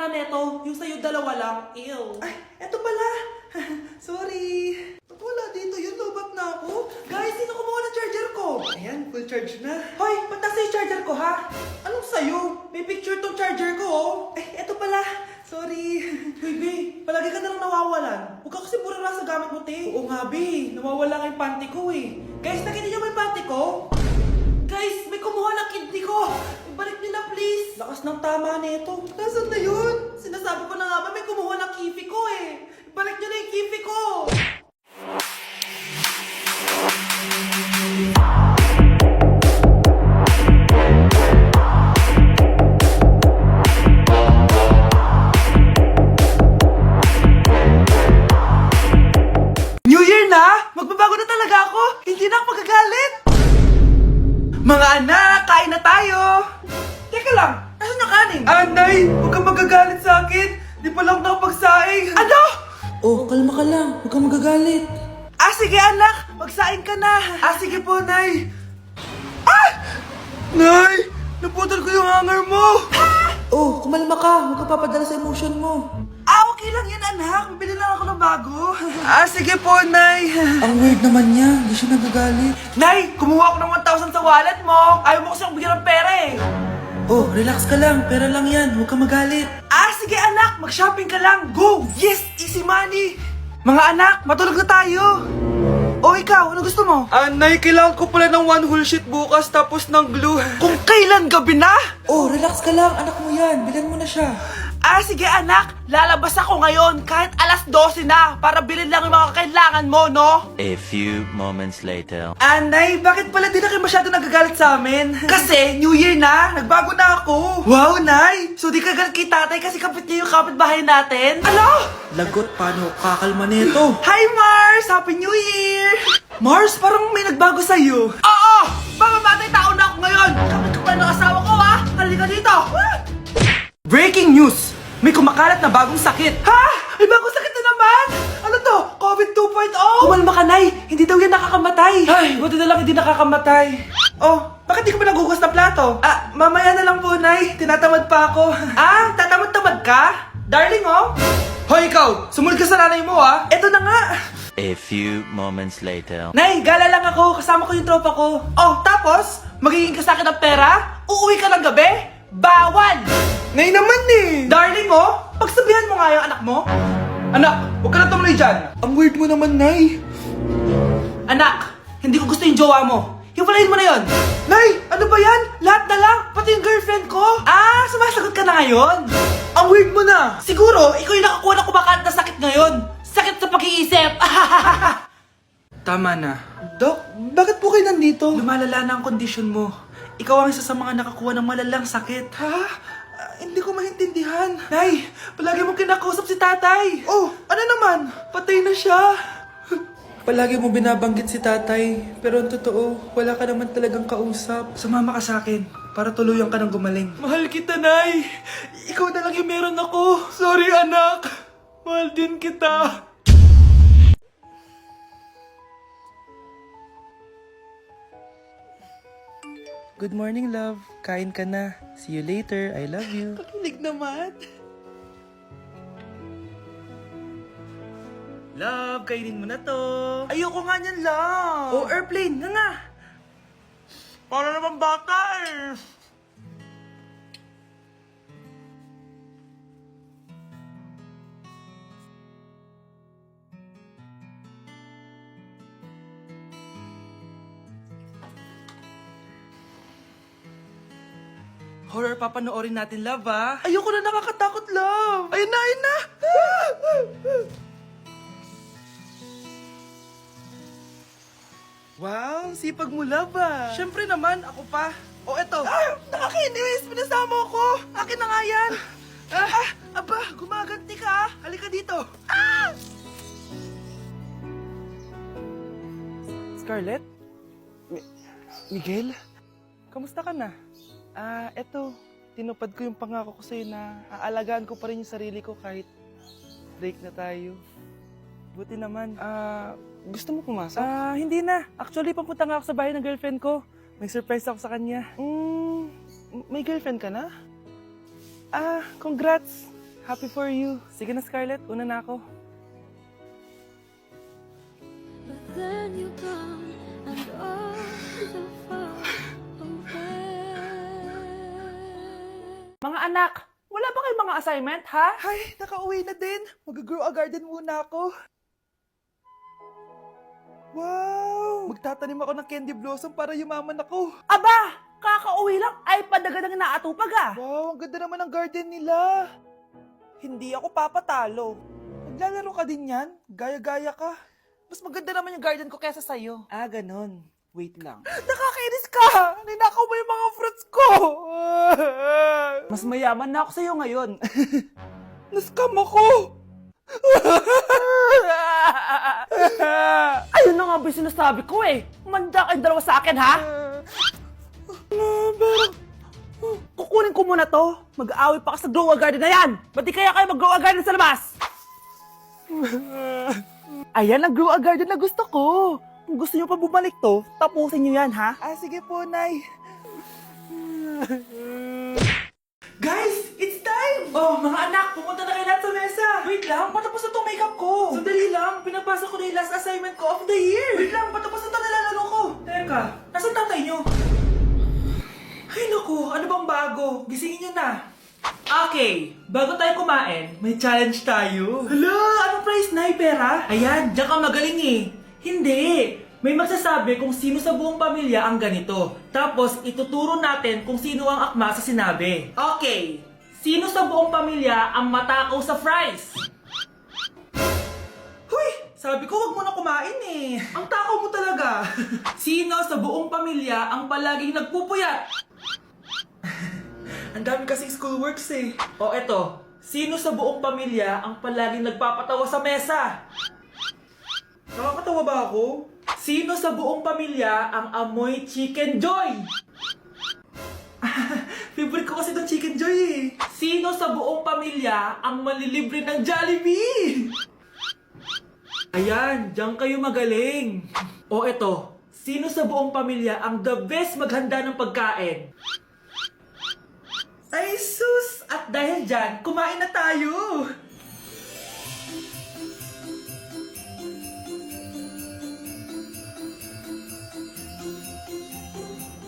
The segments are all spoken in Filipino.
na neto. Yung sa'yo dalawa lang. Ew. Ay, eto pala. Sorry. Ba't wala dito yun? Lobat na ako. Guys, sino kumuha ng charger ko? Ayan, full charge na. Hoy, ba't nasa yung charger ko, ha? Anong sa'yo? May picture tong charger ko, oh. Ay, eto pala. Sorry. Hoy, be, palagi ka na lang nawawalan. Huwag ka kasi pura sa gamit mo, te. Oo nga, be. Nawawala nga yung panty ko, eh. Guys, nakita niyo ba yung panty ko? Guys, may kumuha ng kidney ko. Ibalik niyo na, please. Lakas ng tama nito. Nasaan na yun? Sinasabi ko na nga ba, may kumuha ng kifi ko, eh. Ibalik niyo na yung kifi ko. New Year na! Magbabago na talaga ako! Hindi na ako magagalit! Mga anak, kain na tayo! Teka lang, asan yung kanin? Anay, huwag kang magagalit sa akin! Di pa lang nakapagsaing! Ano? Oh, kalma ka lang. Huwag kang magagalit. Ah, sige anak! Magsaing ka na! Ah, sige po, Nay! Ah! Nay! Naputol ko yung hanger mo! Oh, kumalma ka. Huwag ka papadala sa emotion mo. Ah, okay lang yan, anak! Bibili lang ako ng bago! Ah, sige po, Nay! Ang weird naman niya. Hindi siya nagagalit. Nay! Kumuha ako ng 1,000 sa wallet mo! Ayaw mo kasi akong bigyan ng pera eh! Oh, relax ka lang. Pera lang yan. Huwag kang magalit. Ah, sige anak! Mag-shopping ka lang! Go! Yes! Easy money! Mga anak, matulog na tayo! O ikaw, ano gusto mo? Nay, kailangan ko pala ng one whole sheet bukas tapos ng glue. Kung kailan gabi na? Oh, relax ka lang. Anak mo yan. Bilan mo na siya. Ah, sige anak! Lalabas ako ngayon kahit alas 12 na para bilhin lang yung mga kailangan mo, no? A few moments later. Nay, bakit pala di na kayo masyado nagagalit sa amin? Kasi, New Year na! Nagbago na ako! Wow, Nay! So di ka galit kay tatay kasi kapit niya yung kapitbahay natin? Ano? Lagot, paano kakalma nito? Hi, Mars! Happy New Year! Mars, parang may nagbago sa'yo. Oo! Mamamatay tao na ako ngayon! Kapit ko pa ng asawa ko, ha? Halika dito! Breaking news! May kumakalat na bagong sakit. Ha? May bagong sakit na naman? Ano to? COVID 2.0? Kumalma ka, Nay. Hindi daw yan nakakamatay. Ay, buti na lang hindi nakakamatay. Oh, bakit di ka pa nagugas na plato? Ah, mamaya na lang po, Nay. Tinatamad pa ako. Ah, tatamad-tamad ka? Darling, oh. Hoy, ikaw. Sumunod ka sa nanay mo, ah. Eto na nga. A few moments later. Nay, gala lang ako. Kasama ko yung tropa ko. Oh, tapos? Magiging ka sa akin ng pera? Uuwi ka ng gabi? Bawal! Nay naman eh! Darling mo, pagsabihan mo nga yung anak mo. Anak, huwag ka na tumuloy dyan. Ang weird mo naman, Nay. Anak, hindi ko gusto yung jowa mo. Hiwalayin mo na yon. Nay, ano ba yan? Lahat na lang, pati yung girlfriend ko. Ah, sumasagot ka na ngayon? Ang weird mo na. Siguro, ikaw yung nakakuha na kumakalat na sakit ngayon. Sakit sa pag-iisip. Tama na. Dok, bakit po kayo nandito? Lumalala na ang kondisyon mo. Ikaw ang isa sa mga nakakuha ng malalang sakit. Ha? Hindi ko maintindihan. Nay, palagi mo kinakausap si tatay. Oh, ano naman? Patay na siya. Palagi mo binabanggit si tatay. Pero ang totoo, wala ka naman talagang kausap. Sumama ka sa akin para tuluyan ka ng gumaling. Mahal kita, Nay. Ikaw na lang yung meron ako. Sorry, anak. Mahal din kita. Good morning, love. Kain ka na. See you later. I love you. Pakilig naman. Love, kainin mo na to. Ayoko nga niyan, love. Oh, airplane. Nga. Para naman bata eh. Horror papanoorin natin, love, ah. Ayoko na, nakakatakot, love. Ayun na, ayun na. Wow, sipag mo, love, ah. Siyempre naman, ako pa. Oh, eto. Ah, nakakainis. Pinasama ko. Akin na nga yan. Aba, gumaganti ka. Halika dito. Ah! Scarlett? Miguel? Kamusta ka na? Eto. Tinupad ko yung pangako ko sa'yo na aalagaan ko pa rin yung sarili ko kahit break na tayo. Buti naman. Gusto mo pumasok? Hindi na. Actually, papunta nga ako sa bahay ng girlfriend ko. May surprise ako sa kanya. May girlfriend ka na? Congrats. Happy for you. Sige na, Scarlett. Una na ako. But then you come and all so far away. Mga anak, wala ba kayong mga assignment, ha? Ay, nakauwi na din. Mag-grow a garden muna ako. Wow! Magtatanim ako ng candy blossom para yumaman ako. Aba, kakauwi lang ay padagadang naatupag ah. Wow, ang ganda naman ng garden nila. Hindi ako papatalo. Maglalaro ka din yan? Gaya-gaya ka. Mas maganda naman yung garden ko kaysa sa'yo. Ah, ganon. Wait lang. Nakakainis ka! Ninakaw mo yung mga fruits ko! Mas mayaman na ako sa'yo ngayon. Nascam ako! Ayun na nga ba yung sinasabi ko eh. Manda kayong dalawa sa akin, ha? Kukunin ko muna to. Mag-aaway pa ka sa grow a garden na yan. Ba't di kaya kayo mag-grow a garden sa labas? Ayan ang grow a garden na gusto ko. Kung gusto nyo pa bumalik to, tapusin nyo yan, ha? Ah, sige po, Nay. Guys, it's time! Oh, mga anak, pumunta na kayo lahat sa mesa. Wait lang, patapos na itong makeup ko. Sandali lang, pinabasa ko na yung last assignment ko of the year. Wait lang, patapos na ito nilalaro ko. Teka, nasan tatay nyo? Ay naku, ano bang bago? Gisingin nyo na. Okay, bago tayo kumain, may challenge tayo. Hala, anong prize na pera? Ayan, diyan ka magaling eh. Hindi. May magsasabi kung sino sa buong pamilya ang ganito. Tapos, ituturo natin kung sino ang akma sa sinabi. Okay. Sino sa buong pamilya ang matakaw sa fries? Huy! Sabi ko, wag mo na kumain eh. Ang takaw mo talaga. Sino sa buong pamilya ang palaging nagpupuyat? Ang dami kasing schoolworks eh. O eto, sino sa buong pamilya ang palaging nagpapatawa sa mesa? Nakakatawa ba ako? Sino sa buong pamilya ang amoy chicken joy? Favorite ko kasi itong chicken joy eh. Sino sa buong pamilya ang malilibre ng Jollibee? Ayan, diyan kayo magaling. O eto, sino sa buong pamilya ang the best maghanda ng pagkain? Ay sus! At dahil dyan, kumain na tayo!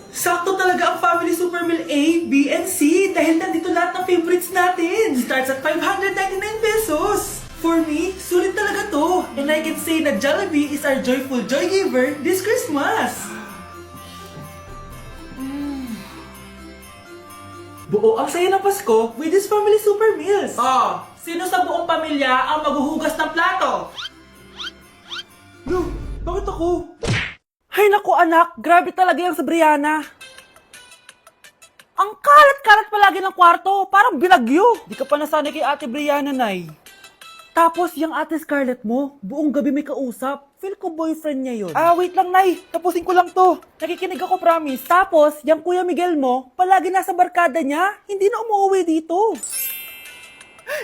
Sakto talaga ang Family Super Meal A, B, and C dahil nandito lahat ng favorites natin. Starts at 599 pesos. For me, sulit talaga to. And I can say na Jollibee is our joyful joy giver this Christmas. Buo ang saya ng Pasko with this Family Super Meals. Oh, sino sa buong pamilya ang maghuhugas ng plato? No, bakit ako? Ay naku anak, grabe talaga yung sa Brianna. Ang kalat-kalat palagi ng kwarto, parang binagyo. Di ka pa nasanay kay Ate Brianna, Nay. Tapos yung Ate Scarlett mo, buong gabi may kausap. Feel ko boyfriend niya yun. Ah, wait lang, Nay. Tapusin ko lang to. Nakikinig ako, promise. Tapos, yung Kuya Miguel mo, palagi nasa barkada niya, hindi na umuwi dito.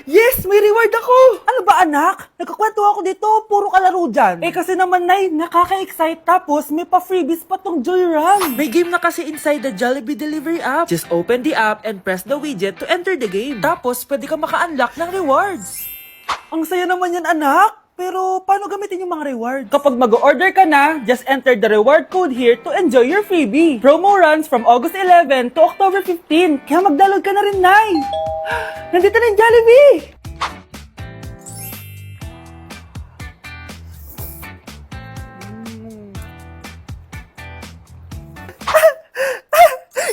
Yes, may reward ako! Ano ba anak? Nagkakwento ako dito, puro kalaro dyan. Eh kasi naman Nay, nakaka-excite tapos may pa-freebies pa tong Joy Run. May game na kasi inside the Jollibee Delivery app. Just open the app and press the widget to enter the game. Tapos, pwede ka maka-unlock ng rewards. Ang saya naman yan anak. Pero paano gamitin yung mga reward? Kapag mag-order ka na, just enter the reward code here to enjoy your freebie. Promo runs from August 11 to October 15. Kaya mag-download ka na rin, Nay. Nandito na yung Jollibee!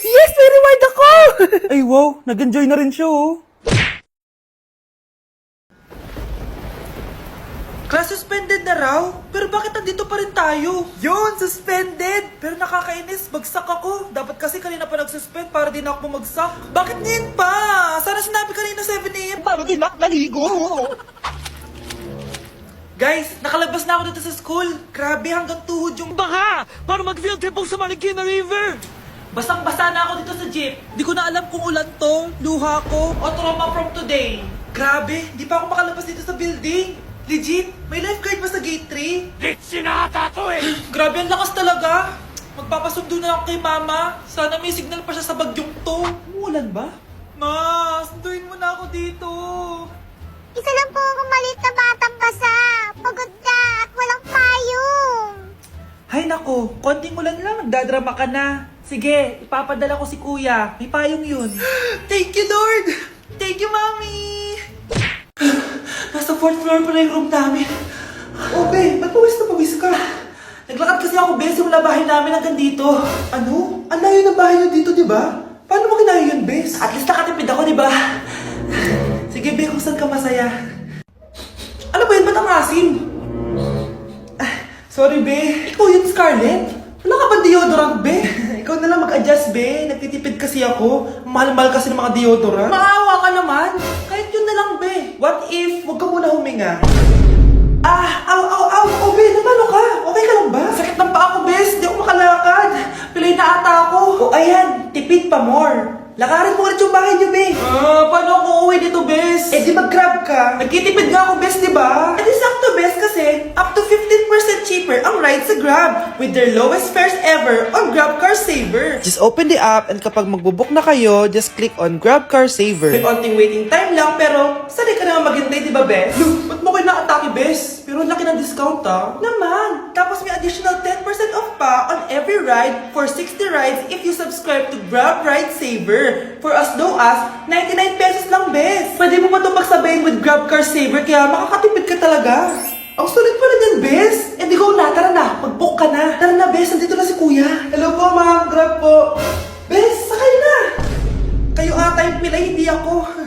Yes! May reward ako! Ay, wow. Nag-enjoy na rin siya, oh. Class suspended na raw? Pero bakit nandito pa rin tayo? Yun, suspended! Pero nakakainis, bagsak ako. Dapat kasi kanina pa nag-suspend para din ako bumagsak. Bakit ngayon pa? Sana sinabi kanina 7 a.m. Paano din ako naligo? Guys, nakalabas na ako dito sa school. Grabe, hanggang tuhod yung Baka! Para mag-field trip sa Marikina River! Basang-basa na ako dito sa jeep. Di ko na alam kung ulan to, luha ko, o trauma from today. Grabe, di pa ako makalabas dito sa building. Legit, may lifeguard ba sa gate 3? Litsi na ata to eh! Grabe, ang lakas talaga. Magpapasundo na ako kay mama. Sana may signal pa siya sa bagyong to. Umulan ba? Ma, sunduin mo na ako dito. Isa lang po akong maliit na batang basa. Pagod na at walang payong. Hay nako, konting ulan lang, nagdadrama ka na. Sige, ipapadala ko si kuya. May payong yun. Thank you, Lord! Thank you, Mami! Nasa 4th floor pa na yung room namin. Oh, babe, ba't pawis na pawis ka? Naglakad kasi ako, Bes, yung labahin namin hanggang dito. Ano? Ang layo ng bahay nyo dito, di ba? Paano mo kinaya yun, Bes? At least nakatipid ako, di ba? Sige, Be, kung saan ka masaya. Ano ba yun? Ba't ang asim? Sorry, Be. Ikaw yun, Scarlett. Wala ka ba deodorant, Be? Ikaw na lang mag-adjust, Be. Nagtitipid kasi ako. Mahal-mahal kasi ng mga deodorant. Maawa ka naman. Kahit yun na lang, Be. What if, wag ka muna huminga? Oh, Be, napano ka? Okay ka lang ba? Sakit ng paa ko, Bes. Di ako makalakad. Pilay na ata ako. O, ayan. Tipid pa more. Lakarin mo ulit yung bahay niyo, Be. Paano ako uuwi dito, Bes? Eh, di mag-grab ka. Nagtitipid nga ako, Bes, di ba? Eh, di sakto, Bes, kasi up to 15% cheaper ang ride sa Grab with their lowest fares ever on Grab Car Saver. Just open the app and kapag magbubook na kayo, just click on Grab Car Saver. May onting waiting time lang, pero sanay ka naman maghintay, di ba, Bes? Look, ba't mo kayo nakatake, Bes? Pero ang laki ng discount, ah. Naman! Tapos may additional 10% off pa on every ride for 60 rides if you subscribe to Grab Ride Saver for as low as 99 pesos lang, Bes. Pwede mo pa ito magsabayin with Grab Car Saver, kaya makakatipid ka talaga. Ang sulit pala niyan, Bes. Eh, di go na. Tara na. Mag-book ka na. Tara na, Bes. Nandito na si Kuya. Hello po, ma'am. Grab po. Bes, sakay na. Kayo ata yung pilay, hindi ako.